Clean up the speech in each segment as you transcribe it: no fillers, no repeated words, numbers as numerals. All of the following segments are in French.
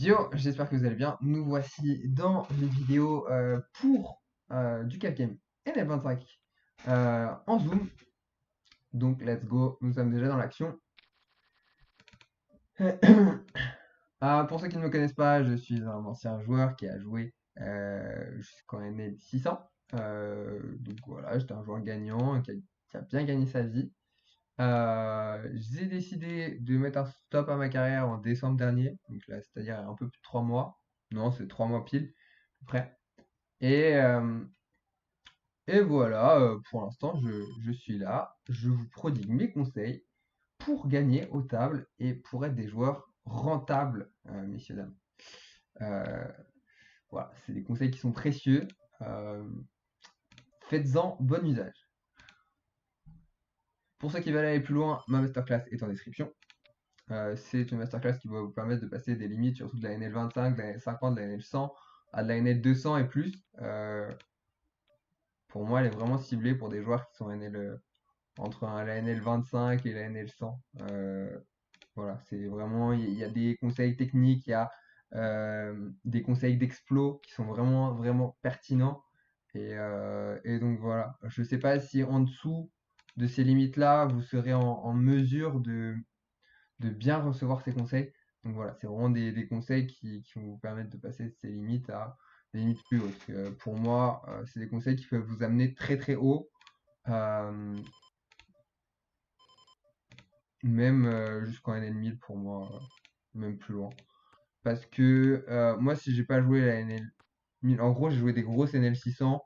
Yo, j'espère que vous allez bien. Nous voici dans une vidéo pour du Capgame NL25 en Zoom. Donc, let's go. Nous sommes déjà dans l'action. Pour ceux qui ne me connaissent pas, je suis un ancien joueur qui a joué jusqu'en NL 600. Donc voilà, j'étais un joueur gagnant qui a bien gagné sa vie. J'ai décidé de mettre un stop à ma carrière en décembre dernier, donc là, c'est-à-dire un peu plus de 3 mois. Non, c'est 3 mois pile, à peu près. Et, euh, et voilà, pour l'instant, je suis là. Je vous prodigue mes conseils pour gagner aux tables et pour être des joueurs rentables, messieurs, dames. Euh, voilà, c'est des conseils qui sont précieux. Euh, Faites-en bon usage. Pour ceux qui veulent aller plus loin, ma masterclass est en description. C'est une masterclass qui va vous permettre de passer des limites, surtout de la NL25, de la NL50, de la NL100, à de la NL200 et plus. Pour moi, elle est vraiment ciblée pour des joueurs qui sont entre la NL25 et la NL100. Voilà, c'est vraiment, il y a des conseils techniques, il y a des conseils d'explo qui sont vraiment, vraiment pertinents. Et donc voilà, je ne sais pas si en dessous de ces limites-là, vous serez en mesure de bien recevoir ces conseils. Donc voilà, c'est vraiment des conseils qui vont vous permettre de passer de ces limites à des limites plus hautes. Pour moi, c'est des conseils qui peuvent vous amener très très haut, euh, même jusqu'en NL1000 pour moi, même plus loin. Parce que moi, si j'ai pas joué la NL1000, en gros, j'ai joué des grosses NL600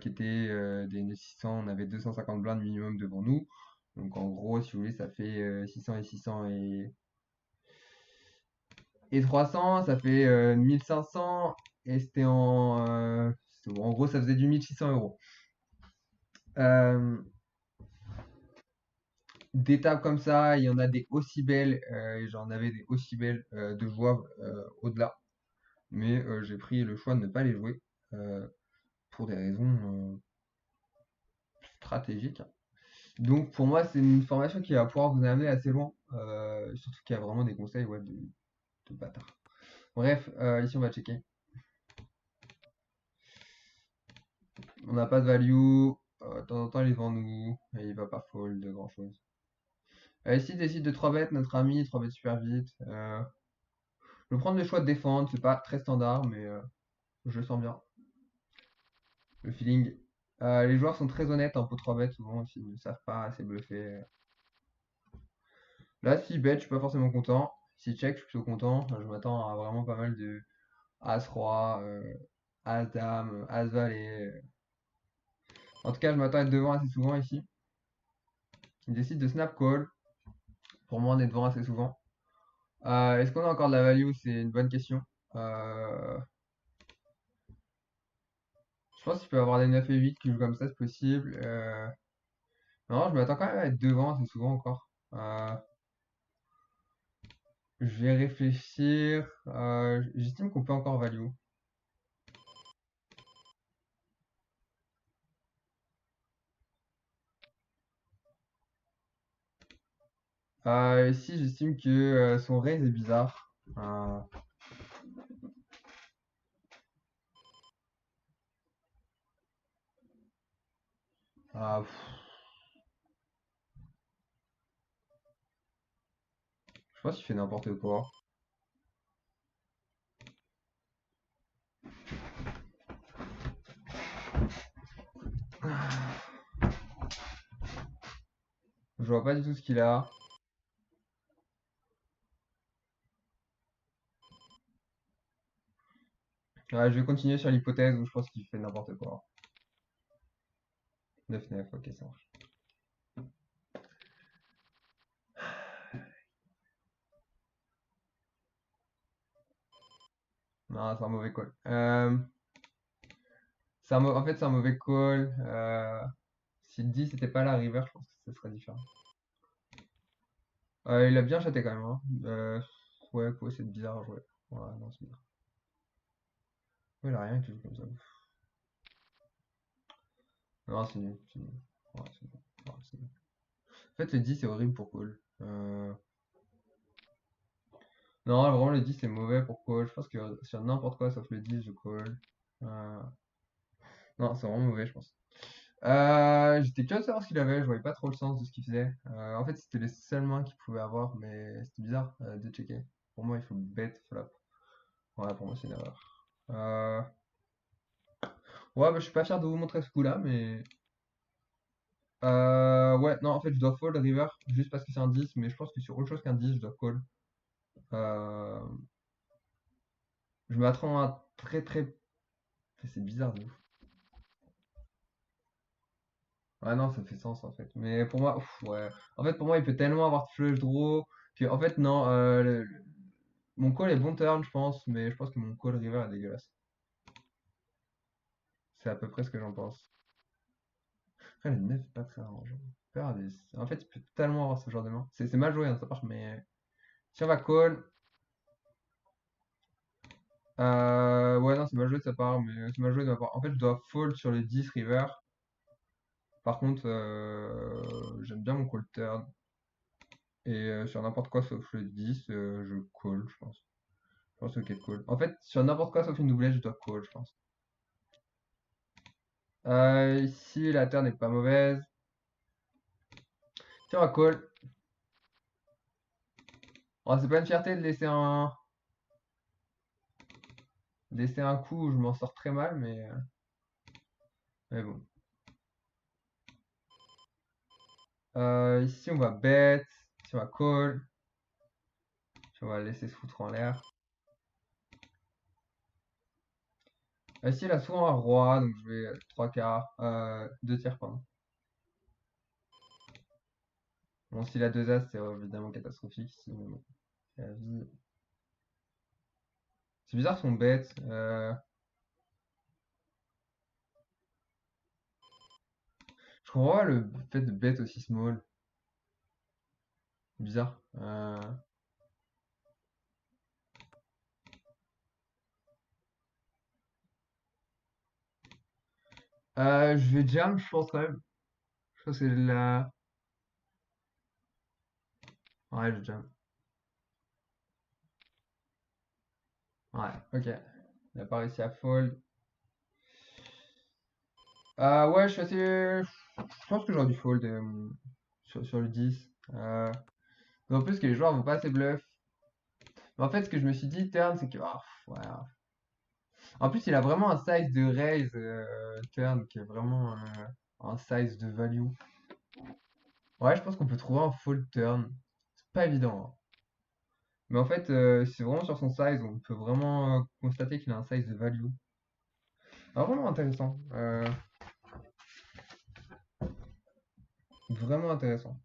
qui étaient des NL600, on avait 250 blindes minimum devant nous. Donc en gros, si vous voulez, ça fait 600 et 600 et 300, ça fait 1500. Et c'était en gros, ça faisait du 1600 €. Euh, des tables comme ça, il y en a des aussi belles, et j'en avais des aussi belles de jouables au-delà. Mais j'ai pris le choix de ne pas les jouer euh, pour des raisons stratégiques. Donc pour moi, c'est une formation qui va pouvoir vous amener assez loin, surtout qu'il y a vraiment des conseils ouais, de bâtard. Bref, ici on va checker. On n'a pas de value. De temps en temps, il est devant nous. Et il va pas fold de grand chose. Ici, il décide de 3 bêtes, notre ami, 3 bêtes super vite. Je vais prendre le choix de défendre. C'est pas très standard, mais je le sens bien. Le feeling. Les joueurs sont très honnêtes en pot 3 bêtes, souvent, s'ils ne savent pas assez bluffer. Là, si bet, je suis pas forcément content. Si check, je suis plutôt content. Je m'attends à vraiment pas mal de As-Roi, As-Dame, As-Valet. En tout cas, je m'attends à être devant assez souvent ici. Il décide de snap call. Pour moi, on est devant assez souvent. Est-ce qu'on a encore de la value? C'est une bonne question. Euh, je pense qu'il peut y avoir des 9 et 8 qui jouent comme ça, c'est possible. Non, je m'attends quand même à être devant assez souvent encore. Je vais réfléchir. J'estime qu'on peut encore value. Ici, j'estime que son raise est bizarre. Pff, je pense qu'il fait n'importe quoi. Je vois pas du tout ce qu'il a. Je vais continuer sur l'hypothèse où je pense qu'il fait n'importe quoi. 9-9, ok, ça marche. Non, c'est un mauvais call. En fait, c'est un mauvais call. Si le 10 n'était pas la river, je pense que ce serait différent. Il a bien chaté quand même. Hein. Ouais, quoi, c'est bizarre à jouer. Ouais, non, c'est bizarre. Ouais, il a rien qui joue comme ça. Non, c'est nul. C'est nul. Ouais, c'est nul. Ouais, c'est nul. En fait, le 10 c'est horrible pour call. Non, vraiment, le 10 c'est mauvais pour call. Je pense que sur n'importe quoi sauf le 10 je call. Euh, Non, c'est vraiment mauvais, je pense. J'étais curieux de savoir ce qu'il avait, je voyais pas trop le sens de ce qu'il faisait. En fait, c'était les seules mains qu'il pouvait avoir, mais c'était bizarre de checker. Pour moi, il faut bet flop. Voilà, pour moi, c'est une erreur. Euh, Ouais, bah, je suis pas fier de vous montrer ce coup-là, mais. Ouais, non, en fait, je dois fold river juste parce que c'est un 10, mais je pense que sur autre chose qu'un 10, je dois call. Euh, Je m'attends à un très très. C'est bizarre de ouf. Ouais, non, ça fait sens en fait. Mais pour moi, ouf, ouais. En fait, pour moi, il peut tellement avoir de flush draw que, en fait, non. Mon call est bon turn, je pense, mais je pense que mon call river est dégueulasse. C'est à peu près ce que j'en pense. Après, le 9 est pas très arrangeant. En fait, il peut totalement avoir ce genre de main. C'est mal joué, hein, ça marche, mais si on va call. Ouais, non, c'est mal joué de sa part, mais c'est mal joué de ma part. En fait, je dois fold sur le 10 river. Par contre, j'aime bien mon call turn. Et sur n'importe quoi sauf le 10, je call, je pense. Je pense ok, call. En fait, sur n'importe quoi sauf une doublette, je dois call, je pense. Ici, la turn n'est pas mauvaise. Tiens, on va call. Oh, c'est pas une fierté de laisser un coup où je m'en sors très mal, mais bon. Ici, on va bet. Ici, on va call. Ici, on va laisser se foutre en l'air. Ici, il a souvent un roi, donc je vais 3 quarts. 2 tiers, pardon. Bon, s'il a 2 as, c'est évidemment catastrophique ici, mais bon, c'est la vie. C'est bizarre son bet. Je comprends pas le fait de bet aussi small. Bizarre. Je vais jam, je pense quand même. Je pense que c'est la. Ouais, je jam. Ouais, ok. Il a pas réussi à fold. Ouais, je suis assez. Je pense que j'aurais dû fold sur le 10. En plus que les joueurs vont pas assez bluff. Mais en fait, ce que je me suis dit, turn, c'est que. Ouais. En plus, il a vraiment un size de raise turn qui est vraiment un size de value. Ouais, je pense qu'on peut trouver un fold turn. C'est pas évident, hein. Mais en fait, c'est vraiment sur son size, on peut vraiment constater qu'il a un size de value. Ah, vraiment intéressant. Vraiment intéressant.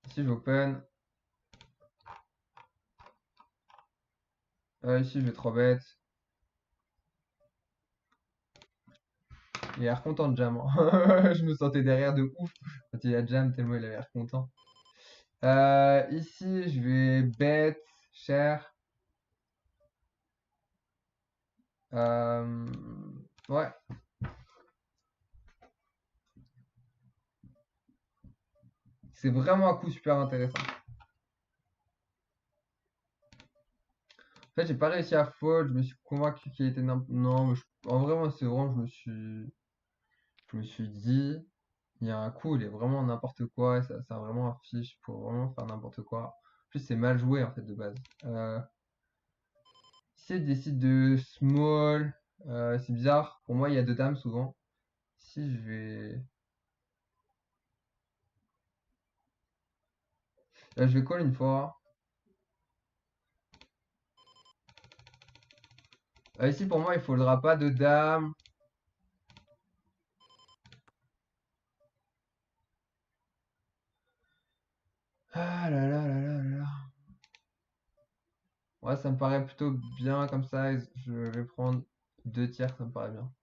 Ici, j'open. Ici, je vais 3 bêtes. Il a l'air content de jam, hein. Je me sentais derrière de ouf quand il a jam, tellement il avait l'air content. Ici, je vais bet cher. Euh, ouais. C'est vraiment un coup super intéressant. En fait, j'ai pas réussi à fold. Je me suis convaincu qu'il était non, mais en vrai, moi, c'est vraiment, je me suis dit, il y a un coup, il est vraiment n'importe quoi. Et ça sert vraiment un fiche pour vraiment faire n'importe quoi. En plus, c'est mal joué en fait de base. Si elle décide de small, c'est bizarre. Pour moi, il y a deux dames souvent. Si je vais, je vais call une fois. Ici, pour moi, il faudra pas de dame. Ah là là là là là. Ouais, ça me paraît plutôt bien comme ça. Je vais prendre 2 tiers, ça me paraît bien.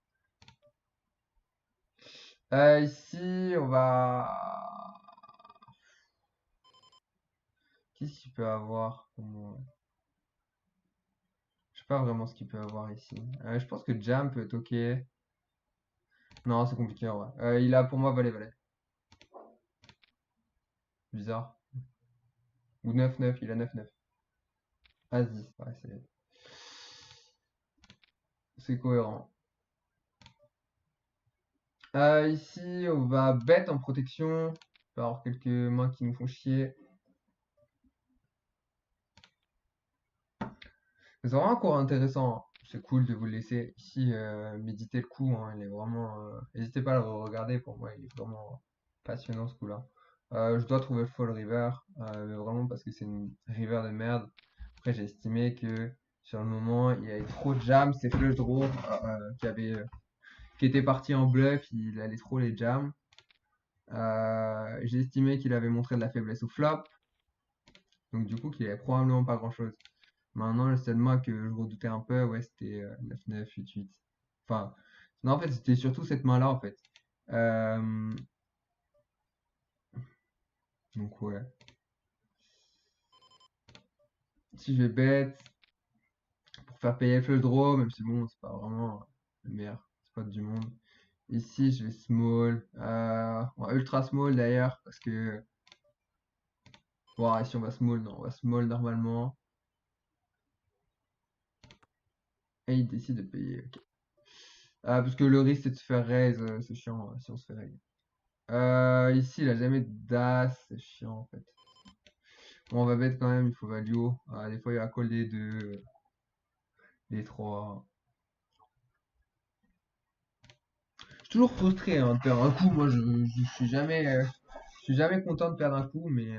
Ici, on va. Qu'est-ce qu'il peut avoir Je sais pas vraiment ce qu'il peut avoir ici. Je pense que Jam peut être ok. Non, c'est compliqué en vrai. Il a pour moi valet valet. Bizarre. Ou 9-9, il a 9-9. As-10, ouais, c'est cohérent. Ici, on va bête en protection. On peut avoir quelques mains qui nous font chier. C'est vraiment un cours intéressant, hein. C'est cool de vous le laisser. Ici, méditer le coup, hein, il est vraiment. N'hésitez pas à le regarder, pour moi, il est vraiment passionnant ce coup-là. Je dois trouver le Fall River, mais vraiment parce que c'est une river de merde. Après, j'ai estimé que sur le moment, il y avait trop de jams, c'est Flush Draw qui était parti en bluff, il allait trop les jams. J'ai estimé qu'il avait montré de la faiblesse au flop, donc du coup qu'il avait probablement pas grand-chose. Maintenant, le seul main que je redoutais un peu, ouais, c'était 9-9, 8-8. Enfin, non, en fait, c'était surtout cette main-là, en fait. Euh, donc, ouais. Si je vais bet pour faire payer le flush draw, même si bon, c'est pas vraiment le meilleur spot du monde. Ici, je vais small. Ouais, ultra small d'ailleurs, parce que. Bon, ouais, si on va small, non, on va small normalement. Et il décide de payer, ok. Parce que le risque c'est de se faire raise, c'est chiant si on se fait raise. Ici, il a jamais d'as, c'est chiant en fait. Bon, on va bet quand même, il faut value. Des fois, il va call des deux, des trois. Je suis toujours frustré hein, de perdre un coup. Moi, je suis jamais content de perdre un coup, mais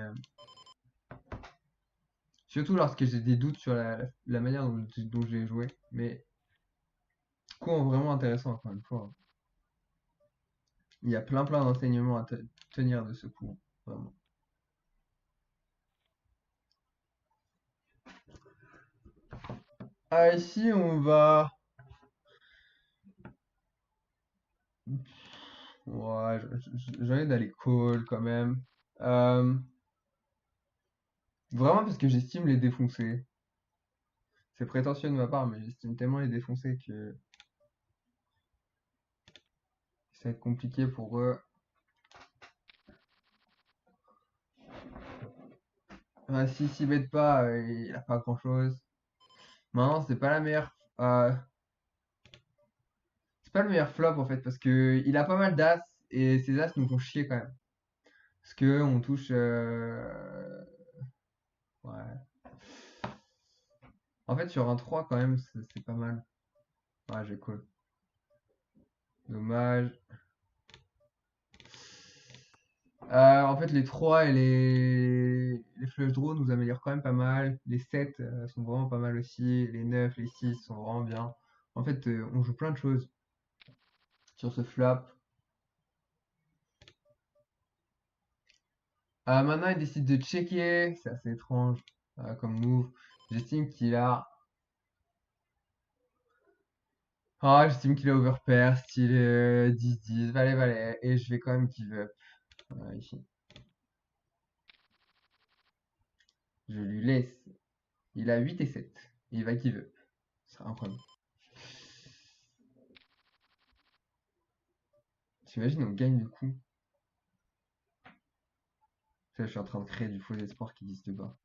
surtout lorsque j'ai des doutes sur la manière dont j'ai joué. Mais coup vraiment intéressant, encore une fois. Il y a plein d'enseignements à tenir de ce coup, vraiment. Ici, on va. Ouais, j'ai envie d'aller call quand même. Euh, Vraiment parce que j'estime les défoncer. C'est prétentieux de ma part, mais j'estime tellement les défoncer que ça va être compliqué pour eux. Si bet pas, il a pas grand chose. Maintenant, c'est pas le meilleur flop en fait, parce que il a pas mal d'as et ses as nous font chier quand même. Parce que on touche. Ouais. En fait, sur un 3 quand même, c'est pas mal. Ouais, j'ai call. Dommage. En fait, les 3 et les flush draws nous améliorent quand même pas mal. Les 7 sont vraiment pas mal aussi. Les 9 les 6 sont vraiment bien. En fait, on joue plein de choses sur ce flop. Maintenant, il décide de checker. C'est assez étrange comme move. J'estime qu'il a. J'estime qu'il a overpair, style 10-10, valet-valet. Et je vais quand même give up. Ici. Je lui laisse. Il a 8 et 7. Il va give up. C'est un problème. T'imagines, on gagne le coup. Ça, je suis en train de créer du faux espoir qui existe pas.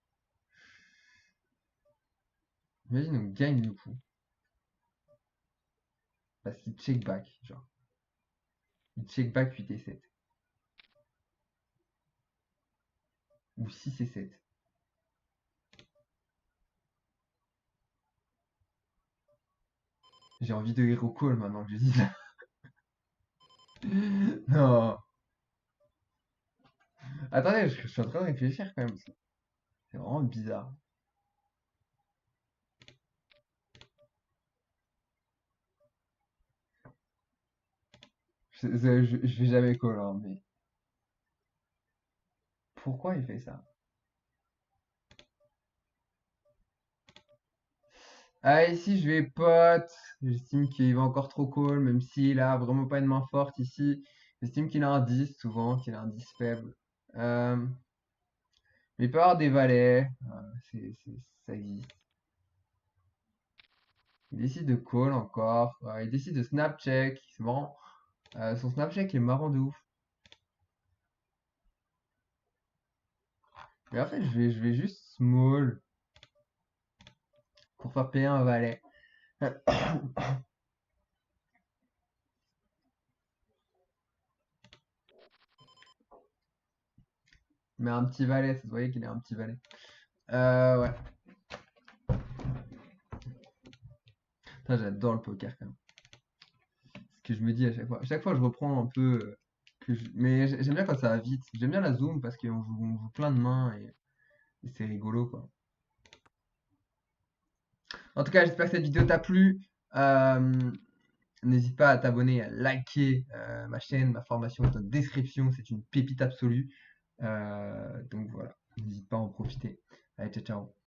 Imagine, on gagne le coup. Parce qu'il check back, genre. Il check back 8 et 7. Ou 6 et 7. J'ai envie de hero call maintenant que je dis ça. Non. Attendez, je suis en train de réfléchir quand même. C'est vraiment bizarre. Je vais jamais call, hein, mais pourquoi il fait ça? Ici, je vais pot. J'estime qu'il va encore trop call, même s'il a vraiment pas une main forte ici. J'estime qu'il a un 10 souvent, qu'il a un 10 faible. Euh, mais il peut avoir des valets. Ça existe. Il décide de call encore. Il décide de snap check. C'est marrant. Son snap check est marrant de ouf. Mais en fait, je vais juste small pour faire payer un valet. Mais un petit valet, ça se voyait qu'il est un petit valet. Ouais. Putain, j'adore le poker quand même. Ce que je me dis à chaque fois. À chaque fois, je reprends un peu. Mais j'aime bien quand ça va vite. J'aime bien la zoom parce qu'on joue plein de mains et c'est rigolo quoi. En tout cas, j'espère que cette vidéo t'a plu. Euh, N'hésite pas à t'abonner, à liker ma chaîne, ma formation est en description, c'est une pépite absolue. Donc voilà, n'hésite pas à en profiter. Allez, ciao, ciao.